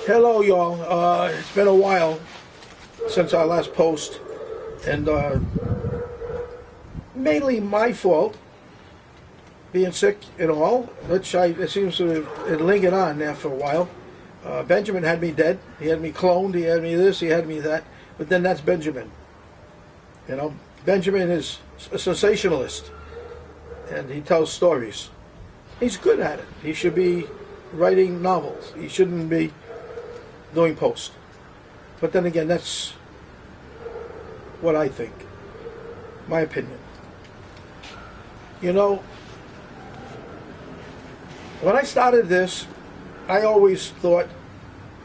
Hello, y'all. It's been a while since our last post, and mainly my fault, being sick and all, which it seems to have it lingered on there for a while. Benjamin had me dead. He had me cloned. He had me this. He had me that. But then that's Benjamin. You know, Benjamin is a sensationalist, and he tells stories. He's good at it. He should be writing novels. He shouldn't be doing post. But then again, that's what I think. My opinion. You know, when I started this, I always thought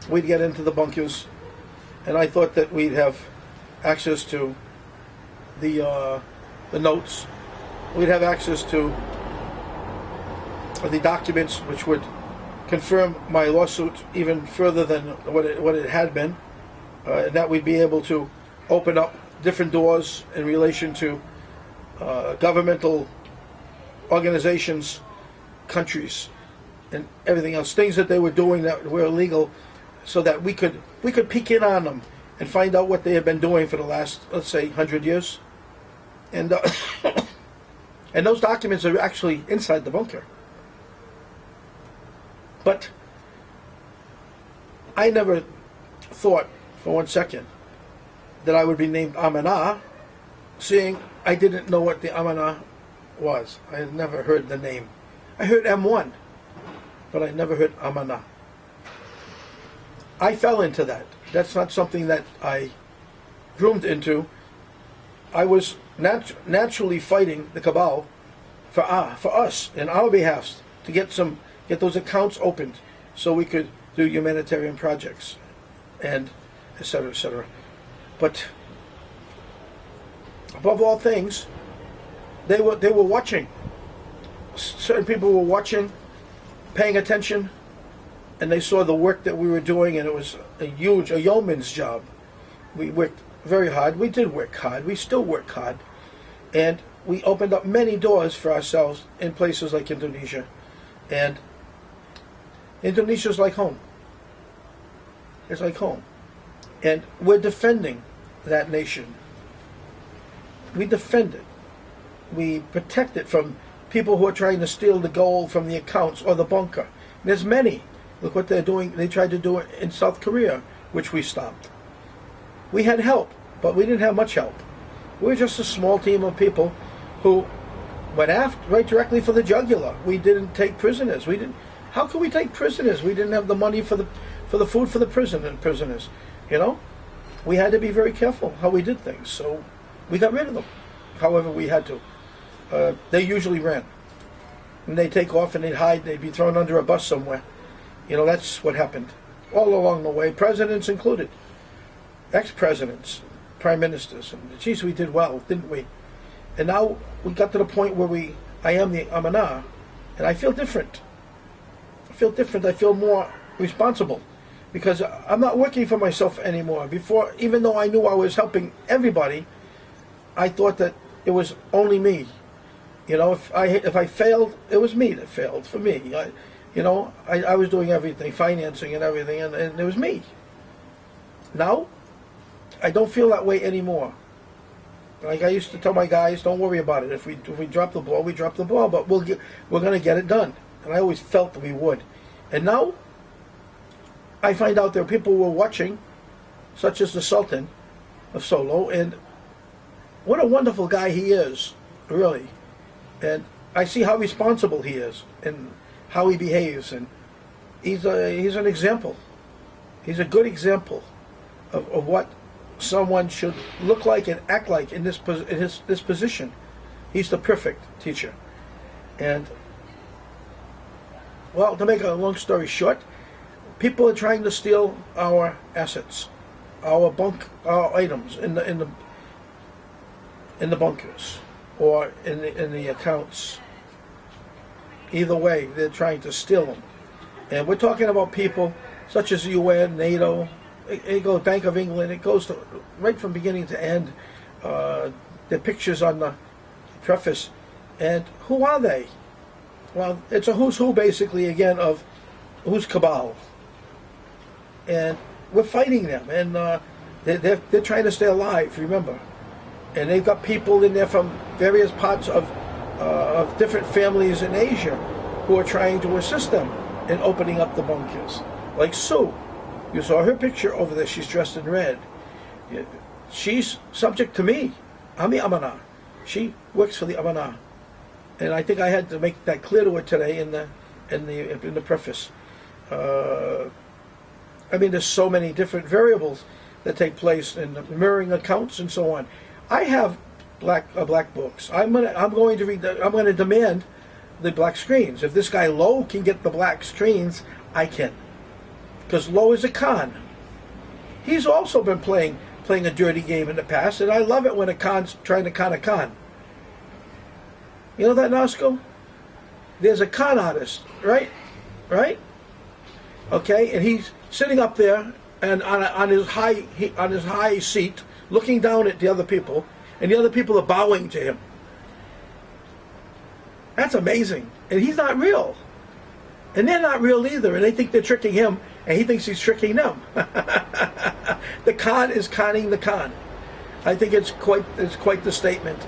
we'd get into the bunkers, and I thought that we'd have access to the notes. We'd have access to the documents which would confirm my lawsuit even further than what it had been, and that we'd be able to open up different doors in relation to governmental organizations, countries, and everything else, things that they were doing that were illegal, so that we could peek in on them and find out what they have been doing for the last, let's say, 100 years. And and those documents are actually inside the bunker. But I never thought for 1 second that I would be named Amanah, seeing I didn't know what the Amanah was. I had never heard the name. I heard M1, but I never heard Amanah. I fell into that. That's not something that I groomed into. I was naturally fighting the cabal for us, in our behalf, to get those accounts opened so we could do humanitarian projects, and etc., etc. But above all things, they were watching. Certain people were watching, paying attention, and they saw the work that we were doing, and it was a yeoman's job. We worked very hard. We did work hard. We still work hard. And we opened up many doors for ourselves in places like Indonesia. And Indonesia's like home. It's like home. And we're defending that nation. We defend it. We protect it from people who are trying to steal the gold from the accounts or the bunker. There's many. Look what they're doing. They tried to do it in South Korea, which we stopped. We had help, but we didn't have much help. We were just a small team of people who went right directly for the jugular. We didn't take prisoners. We didn't. How could we take prisoners? We didn't have the money for the food for the prisoners. You know, we had to be very careful how we did things. So we got rid of them. However, we had to. They usually ran, and they'd take off and they'd hide. They'd be thrown under a bus somewhere. You know, that's what happened all along the way. Presidents included, ex-presidents, prime ministers, and geez, we did well, didn't we? And now we got to the point where I am the Amanah, and I feel different. I feel more responsible, because I'm not working for myself anymore. Before, even though I knew I was helping everybody, I thought that it was only me. You know, if I failed, it was me that failed, for me. I was doing everything, financing and everything, and it was me. Now, I don't feel that way anymore. Like I used to tell my guys, don't worry about it. If we drop the ball, we drop the ball, but we're going to get it done. And I always felt that we would. And now, I find out there are people who are watching, such as the Sultan of Solo, and what a wonderful guy he is, really. And I see how responsible he is, and how he behaves, and he's an example. He's a good example of what someone should look like and act like in this position. He's the perfect teacher. And, well, to make a long story short, people are trying to steal our assets, our items in the bunkers or in the accounts. Either way, they're trying to steal them. And we're talking about people such as the UN, NATO, it goes Bank of England, it goes right from beginning to end. The pictures on the preface. And who are they? Well, it's a who's who, basically, again, of who's cabal. and we're fighting them, and they're trying to stay alive. Remember, and they've got people in there from various parts of different families in Asia who are trying to assist them in opening up the bunkers. Like Sue, you saw her picture over there. She's dressed in red. She's subject to me. I'm the Amana. She works for the Amana, and I think I had to make that clear to her today in the preface. I mean, there's so many different variables that take place in the mirroring accounts and so on. I have black books. I'm going to demand the black screens. If this guy Lowe can get the black screens, I can, because Lowe is a con. He's also been playing a dirty game in the past, and I love it when a con's trying to con a con. You know that, Nosko? There's a con artist, right? Right? Okay, and he's sitting up there and on his high seat, looking down at the other people, and the other people are bowing to him. That's amazing, and he's not real, and they're not real either, and they think they're tricking him, and he thinks he's tricking them. The con is conning the con. I think it's quite the statement,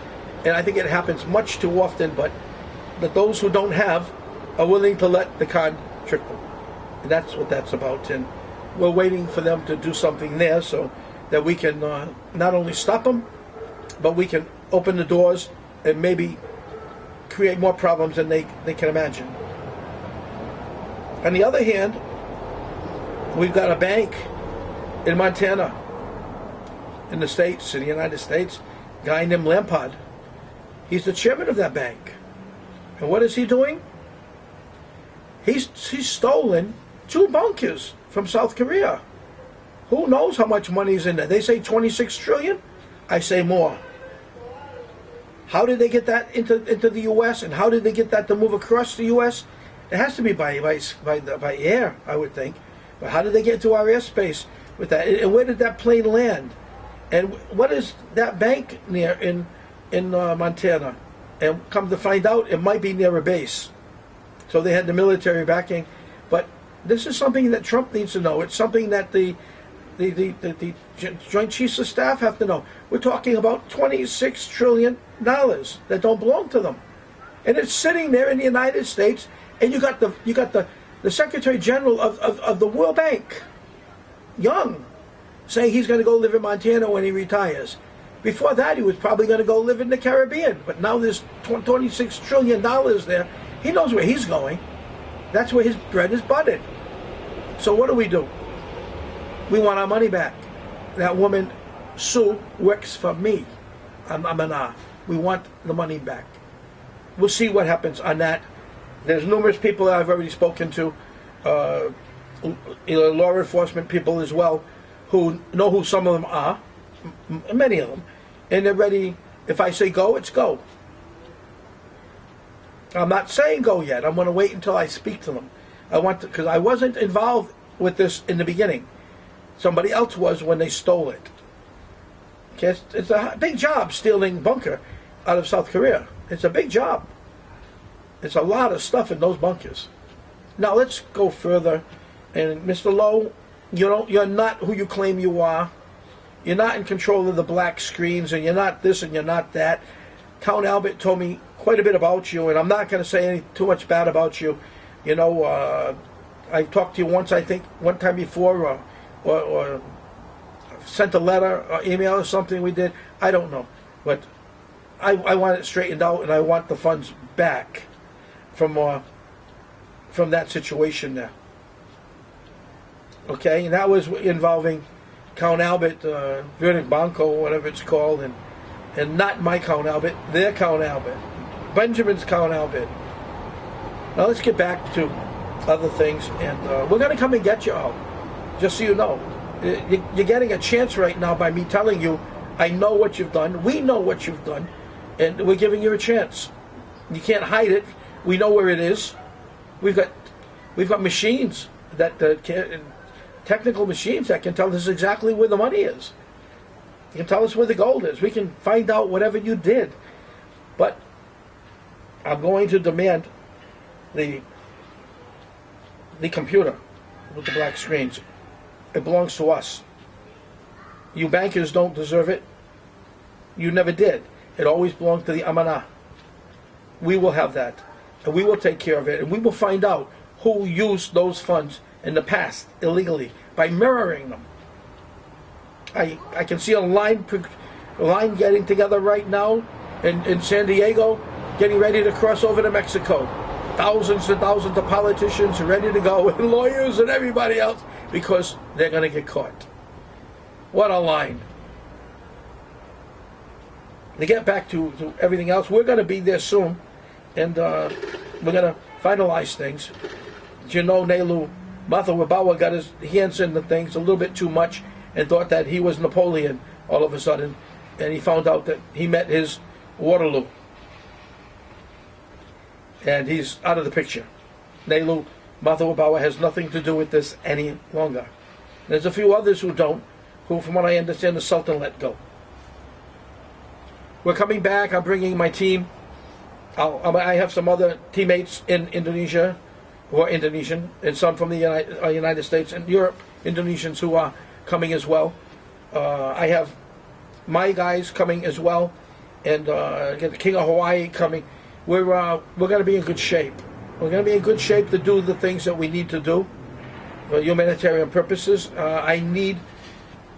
and I think it happens much too often. But those who don't have are willing to let the con trick them, and that's what that's about. And we're waiting for them to do something there so that we can not only stop them, but we can open the doors and maybe create more problems than they can imagine. On the other hand, we've got a bank in Montana, in the States, in the United States, a guy named Lampard. He's the chairman of that bank. And what is he doing? He's stolen 2 bunkers from South Korea. Who knows how much money's in there? They say 26 trillion. I say more. How did they get that into the U.S. and how did they get that to move across the U.S.? It has to be by air, I would think. But how did they get to our airspace with that? And where did that plane land? And what is that bank near in Montana? And come to find out, it might be near a base. So they had the military backing. But this is something that Trump needs to know. It's something that the Joint Chiefs of Staff have to know. We're talking about $26 trillion that don't belong to them, and it's sitting there in the United States. And you got the Secretary General of the World Bank, Young, saying he's going to go live in Montana when he retires. Before that, he was probably going to go live in the Caribbean. But now there's $26 trillion there. He knows where he's going. That's where his bread is buttered. So what do? We want our money back. That woman, Sue, works for me. We want the money back. We'll see what happens on that. There's numerous people that I've already spoken to, law enforcement people as well, who know who some of them are, many of them, and they're ready. If I say go, it's go. I'm not saying go yet. I'm going to wait until I speak to them. Because I wasn't involved with this in the beginning. Somebody else was when they stole it. Okay, it's a big job stealing bunker out of South Korea. It's a big job. It's a lot of stuff in those bunkers. Now let's go further. And Mr. Lowe, you're not who you claim you are. You're not in control of the black screens, and you're not this and you're not that. Count Albert told me quite a bit about you, and I'm not going to say too much bad about you. I talked to you once, I think, one time before, or sent a letter or email or something we did. I don't know. But I want it straightened out, and I want the funds back from that situation there. Okay, and that was involving Count Albert, Verdict Banco, whatever it's called, and not my Count Albert, their Count Albert, Benjamin's Count Albert. Now let's get back to other things, and we're going to come and get you all, just so you know. You're getting a chance right now by me telling you, I know what you've done, we know what you've done, and we're giving you a chance. You can't hide it. We know where it is. We've got machines that technical machines that can tell us exactly where the money is. You can tell us where the gold is. We can find out whatever you did. But I'm going to demand the computer with the black screens. It belongs to us. You bankers don't deserve it. You never did. It always belonged to the Amanah. We will have that. And we will take care of it. And we will find out who used those funds in the past illegally by mirroring them. I can see a line getting together right now in San Diego, getting ready to cross over to Mexico. Thousands and thousands of politicians are ready to go, and lawyers and everybody else, because they're going to get caught. What a line. To get back to everything else, we're going to be there soon, and we're going to finalize things. You know, Nelu Mathawabawa got his hands into things a little bit too much and thought that he was Napoleon all of a sudden, and he found out that he met his Waterloo. And he's out of the picture. Nelu Mathawabawa has nothing to do with this any longer. There's a few others who don't, who, from what I understand, the Sultan let go. We're coming back. I'm bringing my team. I have some other teammates in Indonesia who are Indonesian, and some from the United States and Europe, Indonesians who are coming as well. I have my guys coming as well, and the King of Hawaii coming. We're going to be in good shape. We're going to be in good shape to do the things that we need to do for humanitarian purposes. I need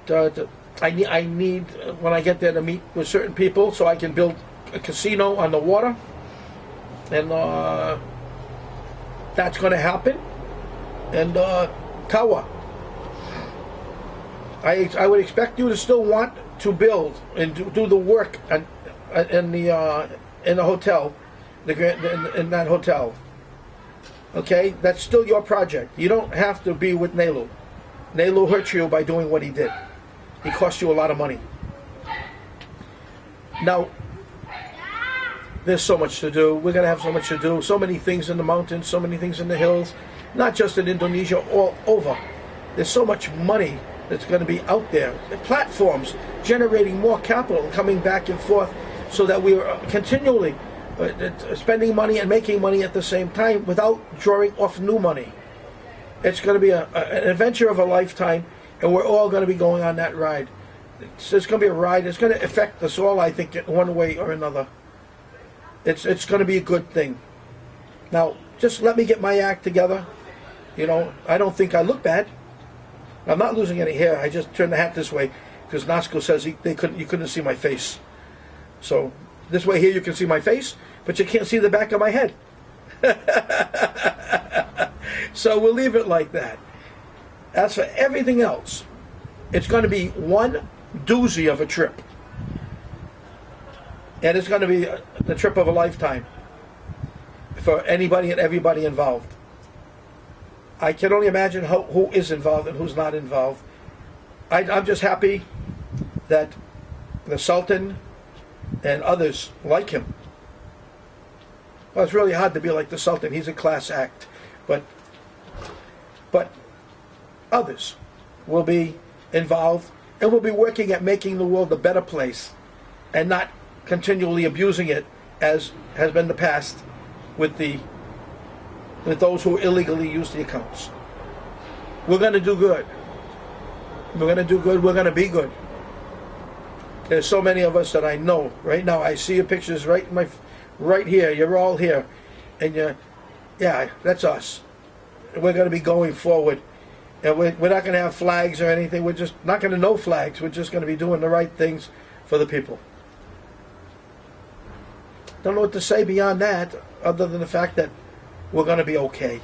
when I get there to meet with certain people so I can build a casino on the water, and that's going to happen. And Kawa, I would expect you to still want to build and do the work in the hotel, in that hotel. Okay, that's still your project. You don't have to be with Nelu. Nelu hurt you by doing what he did. He cost you a lot of money. Now, there's so much to do. We're going to have so much to do. So many things in the mountains, so many things in the hills, not just in Indonesia, all over. There's so much money that's going to be out there. The platforms generating more capital, coming back and forth, so that we are continually spending money and making money at the same time without drawing off new money. It's going to be an adventure of a lifetime, and we're all going to be going on that ride. It's going to be a ride. It's going to affect us all, I think, in one way or another. It's going to be a good thing. Now, just let me get my act together. You know, I don't think I look bad. I'm not losing any hair. I just turned the hat this way because Nasco says you couldn't see my face. So this way here you can see my face, but you can't see the back of my head. So we'll leave it like that. As for everything else, it's going to be one doozy of a trip. And it's going to be the trip of a lifetime for anybody and everybody involved. I can only imagine who is involved and who's not involved. I'm just happy that the Sultan and others like him. Well, it's really hard to be like the Sultan. He's a class act. But others will be involved and will be working at making the world a better place and not continually abusing it as has been the past with those who illegally use the accounts. We're going to do good. We're going to do good. We're going to be good. There's so many of us that I know right now. I see your pictures right here. You're all here, and yeah, that's us. We're going to be going forward, and we're not going to have flags or anything. We're just not going to know flags. We're just going to be doing the right things for the people. Don't know what to say beyond that, other than the fact that we're going to be okay.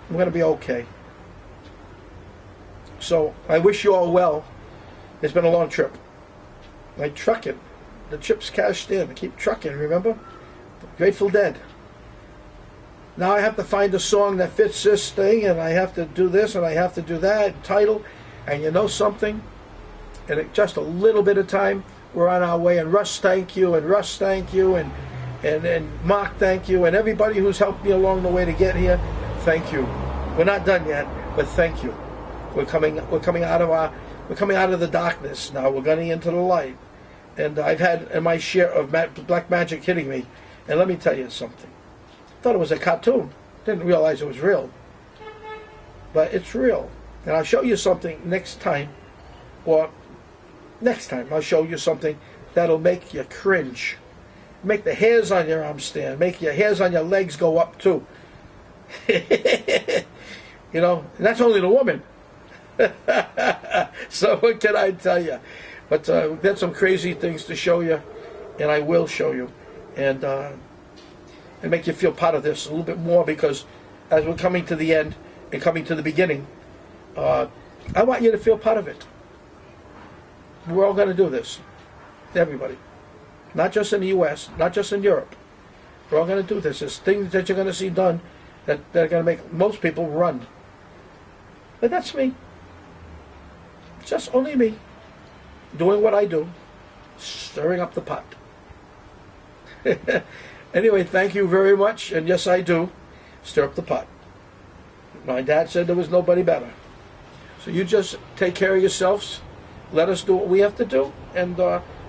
We're going to be okay. So I wish you all well. It's been a long trip. Like trucking. The chip's cashed in. I keep trucking, remember? Grateful Dead. Now I have to find a song that fits this thing, and I have to do this, and I have to do that, title, and you know something? In just a little bit of time, we're on our way, and Russ, thank you, and Russ, thank you, and Mark, thank you, and everybody who's helped me along the way to get here, thank you. We're not done yet, but thank you. We're coming out of the darkness now. We're getting into the light, and I've had my share of black magic hitting me. And let me tell you something. I thought it was a cartoon. Didn't realize it was real, but it's real. And I'll show you something next time, or next time I'll show you something that'll make you cringe. Make the hairs on your arms stand. Make your hairs on your legs go up too. You know, and that's only the woman. So what can I tell you? But we've got some crazy things to show you, and I will show you, and make you feel part of this a little bit more, because as we're coming to the end and coming to the beginning, I want you to feel part of it. We're all going to do this. Everybody. Not just in the U.S., not just in Europe. We're all going to do this. There's things that you're going to see done that are going to make most people run. But that's me. It's just only me. Doing what I do. Stirring up the pot. Anyway, thank you very much. And yes, I do. Stir up the pot. My dad said there was nobody better. So you just take care of yourselves. Let us do what we have to do. And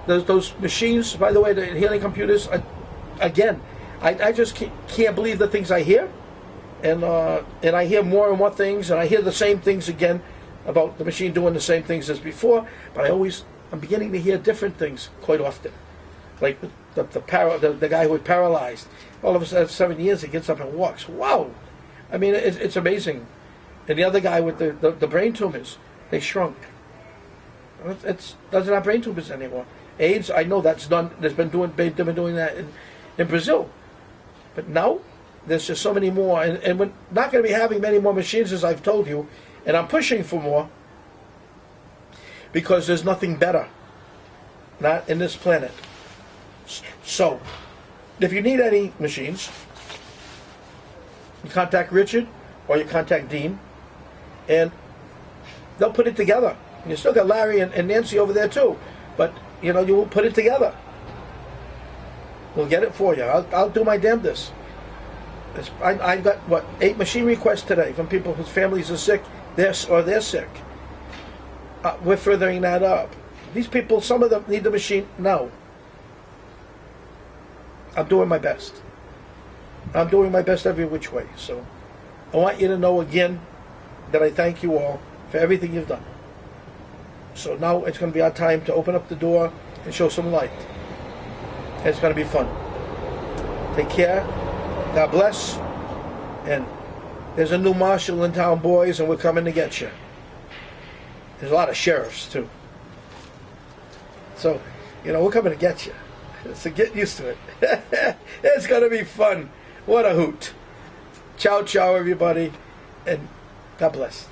those machines, by the way, the healing computers, again, I just can't believe the things I hear. And I hear more and more things, and I hear the same things again about the machine doing the same things as before. But I'm beginning to hear different things quite often. Like the guy who was paralyzed. All of a sudden, 7 years, he gets up and walks. Wow! I mean, it's amazing. And the other guy with the brain tumors, they shrunk. It doesn't have brain tumors anymore. AIDS, I know that's done. They've been doing that in Brazil. But now, there's just so many more. And we're not going to be having many more machines, as I've told you. And I'm pushing for more, because there's nothing better. Not in this planet. So, if you need any machines, you contact Richard or you contact Dean, and they'll put it together. You still got Larry and Nancy over there too, but you know, you will put it together. We'll get it for you. I'll do my damnedest. I've got 8 machine requests today from people whose families are sick. They're sick. We're furthering that up. These people, some of them need the machine now. I'm doing my best. I'm doing my best every which way. So I want you to know again that I thank you all for everything you've done. So now it's going to be our time to open up the door and show some light. And it's going to be fun. Take care. God bless. And there's a new marshal in town, boys, and we're coming to get you. There's a lot of sheriffs, too. So, you know, we're coming to get you. So get used to it. It's going to be fun. What a hoot. Ciao, ciao, everybody. And God bless.